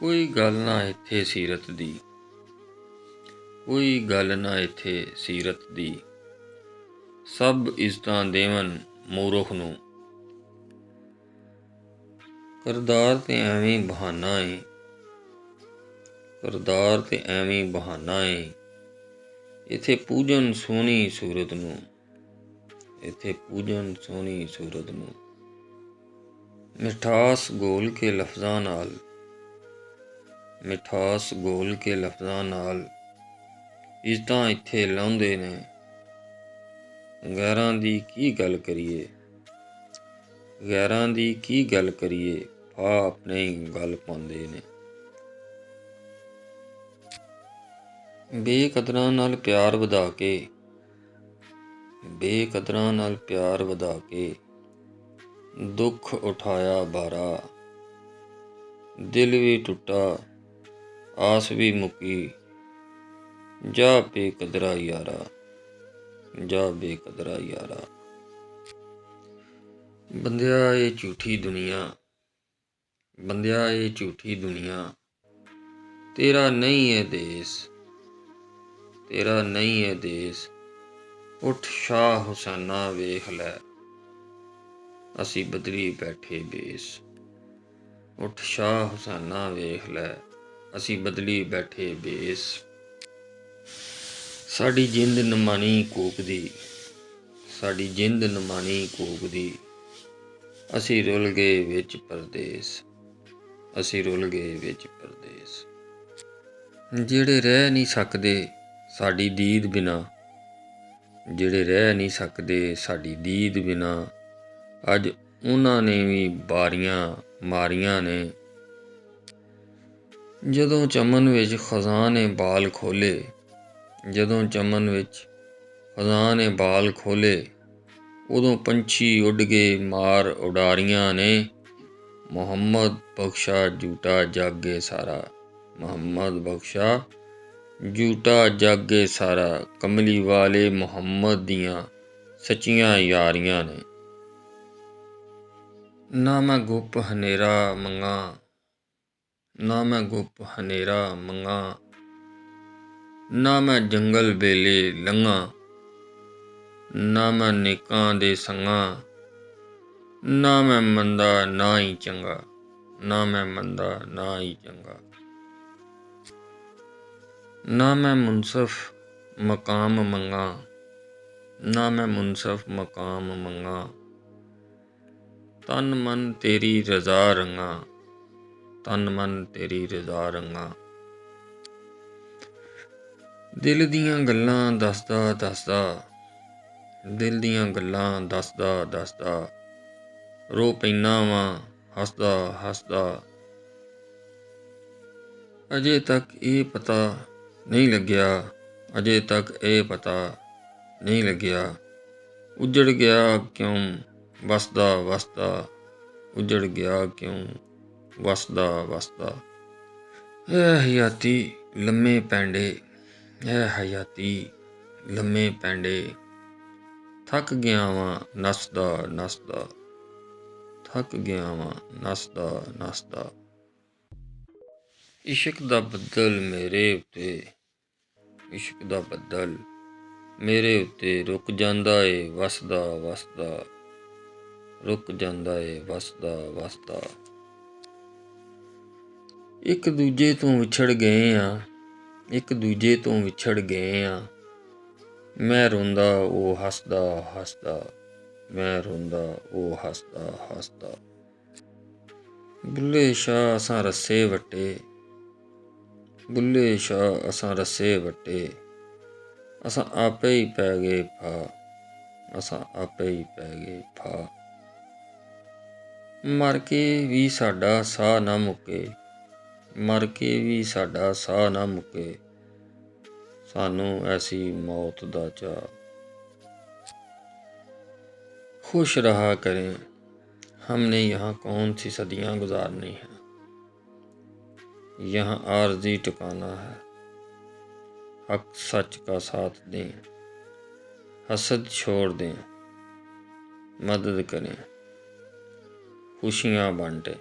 ਕੋਈ ਗੱਲ ਨਾ ਇੱਥੇ ਸੀਰਤ ਦੀ, ਕੋਈ ਗੱਲ ਨਾ ਇੱਥੇ ਸੀਰਤ ਦੀ। ਸਭ ਇੱਜ਼ਤਾਂ ਦੇਵਨ ਮੂਰਖ ਨੂੰ। ਕਰਦਾਰ ਤੇ ਐਵੇਂ ਬਹਾਨਾ ਏ, ਕਰਦਾਰ ਤੇ ਐਵੇਂ ਬਹਾਨਾ ਏ। ਇੱਥੇ ਪੂਜਨ ਸੋਹਣੀ ਸੂਰਤ ਨੂੰ, ਇੱਥੇ ਪੂਜਨ ਸੋਹਣੀ ਸੂਰਤ ਨੂੰ। ਮਿਠਾਸ ਘੋਲ ਕੇ ਲਫ਼ਜ਼ਾਂ ਨਾਲ, ਮਿਠਾਸ ਘੋਲ ਕੇ ਲਫ਼ਜ਼ਾਂ ਨਾਲ। ਇੱਜ਼ਤਾਂ ਇੱਥੇ ਲਾਉਂਦੇ ਨੇ, ਗੈਰਾਂ ਦੀ ਕੀ ਗੱਲ ਕਰੀਏ, ਗੈਰਾਂ ਦੀ ਕੀ ਗੱਲ ਕਰੀਏ। ਫਾਹ ਆਪਣੇ ਹੀ ਗੱਲ ਪਾਉਂਦੇ ਨੇ। ਬੇਕਦਰਾਂ ਨਾਲ ਪਿਆਰ ਵਧਾ ਕੇ, ਬੇਕਦਰਾਂ ਨਾਲ ਪਿਆਰ ਵਧਾ ਕੇ। ਦੁੱਖ ਉਠਾਇਆ ਭਾਰਾ, ਦਿਲ ਵੀ ਟੁੱਟਾ, ਆਸ ਵੀ ਮੁੱਕੀ। ਜਾ ਬੇਕਦਰਾ ਯਾਰਾ, ਜਾ ਬੇਕਦਰਾ ਯਾਰਾ। ਬੰਦਿਆ ਇਹ ਝੂਠੀ ਦੁਨੀਆ, ਬੰਦਿਆ ਇਹ ਝੂਠੀ ਦੁਨੀਆ। ਤੇਰਾ ਨਹੀਂ ਇਹ ਦੇਸ, ਤੇਰਾ ਨਹੀਂ ਇਹ ਦੇਸ। ਉੱਠ ਸ਼ਾਹ ਹੁਸੈਨਾ ਵੇਖ ਲੈ, ਅਸੀਂ ਬਦਲੀ ਬੈਠੇ ਬੇਸ। ਉੱਠ ਸ਼ਾਹ ਹੁਸੈਨਾ ਵੇਖ ਲੈ, ਅਸੀਂ ਬਦਲੀ ਬੈਠੇ ਬੇਸ। ਸਾਡੀ ਜਿੰਦ ਨਮਾਣੀ ਕੂਕਦੀ, ਸਾਡੀ ਜਿੰਦ ਨਮਾਣੀ ਕੂਕਦੀ। ਅਸੀਂ ਰੁਲ ਗਏ ਵਿੱਚ ਪਰਦੇਸ, ਅਸੀਂ ਰੁਲ ਗਏ ਵਿੱਚ ਪਰਦੇਸ। ਜਿਹੜੇ ਰਹਿ ਨਹੀਂ ਸਕਦੇ ਸਾਡੀ ਦੀਦ ਬਿਨਾਂ, ਜਿਹੜੇ ਰਹਿ ਨਹੀਂ ਸਕਦੇ ਸਾਡੀ ਦੀਦ ਬਿਨਾਂ। ਅੱਜ ਉਹਨਾਂ ਨੇ ਵੀ ਬਾਰੀਆਂ ਮਾਰੀਆਂ ਨੇ। ਜਦੋਂ ਚਮਨ ਵਿੱਚ ਖਜ਼ਾਂ ਨੇ ਬਾਲ ਖੋਲ੍ਹੇ, ਜਦੋਂ ਚਮਨ ਵਿੱਚ ਖਜ਼ਾਂ ਨੇ ਬਾਲ ਖੋਲ੍ਹੇ। ਉਦੋਂ ਪੰਛੀ ਉੱਡ ਕੇ ਮਾਰ ਉਡਾਰੀਆਂ ਨੇ। ਮੁਹੰਮਦ ਬਖਸ਼ਾ ਝੂਟਾ ਜਾਗੇ ਸਾਰਾ, ਮੁਹੰਮਦ ਬਖਸ਼ਾ ਝੂਟਾ ਜਾਗੇ ਸਾਰਾ। ਕਮਲੀ ਵਾਲੇ ਮੁਹੰਮਦ ਦੀਆਂ ਸੱਚੀਆਂ ਯਾਰੀਆਂ ਨੇ। ਨਾ ਮੈਂ ਗੁੱਪ ਹਨੇਰਾ ਮੰਗਾਂ, ਨਾ ਮੈਂ ਗੁੱਪ ਹਨੇਰਾ ਮੰਗਾਂ। ਨਾ ਮੈਂ ਜੰਗਲ ਵੇਲੇ ਲੰਘਾਂ, ਨਾ ਮੈਂ ਨੇਕਾਂ ਦੇ ਸੰਗਾਂ। ਨਾ ਮੈਂ ਮੰਦਾ ਨਾ ਹੀ ਚੰਗਾ, ਨਾ ਮੈਂ ਮੰਦਾ ਨਾ ਹੀ ਚੰਗਾ। ਨਾ ਮੈਂ ਮੁਨਸਫ ਮਕਾਮ ਮੰਗਾਂ, ਨਾ ਮੈਂ ਮੁਨਸਫ ਮਕਾਮ ਮੰਗਾਂ। ਤਨ ਮਨ ਤੇਰੀ ਰਜ਼ਾ ਰੰਗਾਂ, ਤਨ ਮਨ ਤੇਰੀ ਰਜ਼ਾ ਰੰਗਾਂ। ਦਿਲ ਦੀਆਂ ਗੱਲਾਂ ਦੱਸਦਾ ਦੱਸਦਾ, ਦਿਲ ਦੀਆਂ ਗੱਲਾਂ ਦੱਸਦਾ ਦੱਸਦਾ। ਰੋ ਪੈਂਦਾ ਵਾਂ ਹੱਸਦਾ ਹੱਸਦਾ। ਅਜੇ ਤੱਕ ਇਹ ਪਤਾ ਨਹੀਂ ਲੱਗਿਆ, ਅਜੇ ਤੱਕ ਇਹ ਪਤਾ ਨਹੀਂ ਲੱਗਿਆ। ਉੱਜੜ ਗਿਆ ਕਿਉਂ ਵਸਦਾ ਵਸਦਾ, ਉੱਜੜ ਗਿਆ ਕਿਉਂ ਵਸਦਾ ਵਸਦਾ। ਐ ਹਯਾਤੀ ਲੰਮੇ ਪੈਂਡੇ, ਐ ਹਯਾਤੀ ਲੰਮੇ ਪੈਂਡੇ। ਥੱਕ ਗਿਆ ਵਾਂ ਨੱਸਦਾ ਨੱਸਦਾ, ਥੱਕ ਗਿਆ ਵਾਂ ਨੱਸਦਾ ਨੱਸਦਾ। ਇਸ਼ਕ ਦਾ ਬੱਦਲ ਮੇਰੇ ਉੱਤੇ, ਇਸ਼ਕ ਦਾ ਬੱਦਲ ਮੇਰੇ ਉੱਤੇ ਰੁਕ ਜਾਂਦਾ ਏ ਵਸਦਾ ਵਸਦਾ, ਰੁਕ ਜਾਂਦਾ ਏ ਵਸਦਾ ਵਸਦਾ। ਇੱਕ ਦੂਜੇ ਤੋਂ ਵਿਛੜ ਗਏ ਆਂ, ਇੱਕ ਦੂਜੇ ਤੋਂ ਵਿਛੜ ਗਏ ਆਂ। ਮੈਂ ਰੋਂਦਾ ਉਹ ਹੱਸਦਾ ਹੱਸਦਾ, ਮੈਂ ਰੋਂਦਾ ਉਹ ਹੱਸਦਾ ਹੱਸਦਾ। ਬੁੱਲੇ ਸ਼ਾਹ ਅਸਾਂ ਰੱਸੇ ਵੱਟੇ, ਬੁੱਲੇ ਸ਼ਾਹ ਅਸਾਂ ਰੱਸੇ ਵੱਟੇ। ਅਸਾਂ ਆਪੇ ਹੀ ਪੈ ਗਏ ਫਾਹ, ਅਸਾਂ ਆਪੇ ਹੀ ਪੈ ਗਏ ਫਾਹ। ਮਰ ਕੇ ਵੀ ਸਾਡਾ ਸਾਹ ਨਾ ਮੁੱਕੇ, ਮਰ ਕੇ ਵੀ ਸਾਡਾ ਸਾਹ ਨਾ ਮੁੱਕੇ। ਸਾਨੂੰ ਐਸੀ ਮੌਤ ਦਾ ਚਾਅ। खुश रहा करें, हमने यहाँ कौन सी सदियाँ गुजारनी हैं। यहाँ आरज़ी ठिकाना है, हक सच का साथ दें, हसद छोड़ दें, मदद करें, खुशियाँ बांटें।